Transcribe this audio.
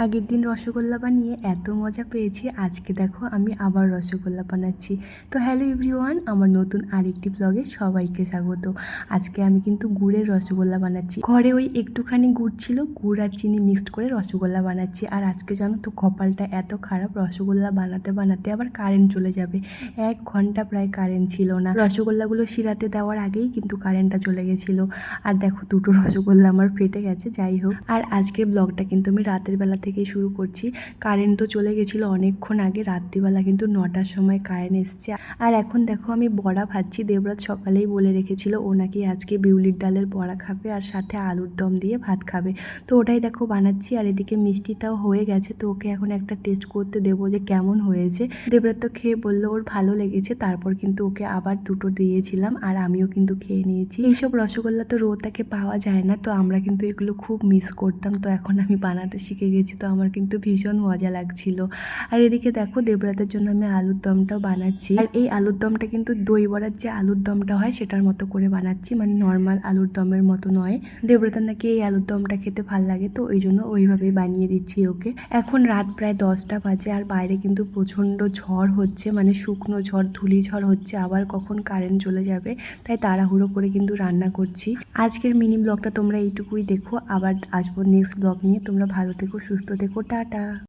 আগের দিন রসগোল্লা বানিয়ে এত মজা পেয়েছি, আজকে দেখো আমি আবার রসগোল্লা বানাচ্ছি। তো হ্যালো এভরিওয়ান, আমার নতুন আরেকটি ব্লগে সবাইকে স্বাগত। আজকে আমি কিন্তু গুড়ের রসগোল্লা বানাচ্ছি। ঘরে ওই একটুখানি গুড় ছিল, গুড় আর চিনি মিক্সড করে রসগোল্লা বানাচ্ছি। আর আজকে জানো তো কপালটা এত খারাপ, রসগোল্লা বানাতে বানাতে আবার কারেন্ট চলে যাবে। 1 ঘন্টা প্রায় কারেন্ট ছিল না। রসগোল্লাগুলো শিরাতে দেওয়ার আগেই কিন্তু কারেন্টটা চলে গেছিলো। আর দেখো দুটো রসগোল্লা আমার ফেটে গেছে। যাই হোক, আর আজকের ব্লগটা কিন্তু আমি রাতের বেলা থেকেই শুরু করছি। কারেন্ট তো চলে গেছিলো অনেকক্ষণ আগে, রাত্রিবেলা কিন্তু 9টার সময় কারেন্ট এসছে। আর এখন দেখো আমি বড়া ভাজছি। দেবরাত সকালেই বলে রেখেছিল ও নাকি আজকে বিউলির ডালের বড়া খাবে আর সাথে আলুর দম দিয়ে ভাত খাবে। তো ওটাই দেখো বানাচ্ছি। আর এদিকে মিষ্টিটাও হয়ে গেছে, তো ওকে এখন একটা টেস্ট করতে দেবো যে কেমন হয়েছে। দেবরাত তো খেয়ে বললো ওর ভালো লেগেছে। তারপর কিন্তু ওকে আবার দুটো দিয়েছিলাম আর আমিও কিন্তু খেয়ে নিয়েছি। এইসব রসগোল্লা তো রোতাকে পাওয়া যায় না, তো আমরা কিন্তু এগুলো খুব মিস করতাম। তো এখন আমি বানাতে শিখে গেছি, তো আমার কিন্তু ভীষণ মজা লাগছিল। আর এদিকে দেখো দেবরাতের জন্য আমি আলুর দমটাও বানাচ্ছি। আর এই আলুর দমটা কিন্তু দই বড়ার যে আলুর দমটা হয় সেটার মতো করে বানাচ্ছি, মানে নর্মাল আলুর দমের মতো নয়। দেবরাতের নাকি এই আলুর দমটা খেতে ভাল লাগে, তো ওই জন্য ওইভাবেই বানিয়ে দিচ্ছি ওকে। এখন রাত প্রায় 10টা বাজে আর বাইরে কিন্তু প্রচণ্ড ঝড় হচ্ছে, মানে শুকনো ঝড়, ধুলি ঝড় হচ্ছে। আবার কখন কারেন্ট চলে যাবে, তাই তাড়াহুড়ো করে কিন্তু রান্না করছি। আজকের মিনি ব্লগটা তোমরা এইটুকুই দেখো, আবার আসবো নেক্সট ব্লগ নিয়ে। তোমরা ভালো থেকো, সুস্থ থেকো, টাটা।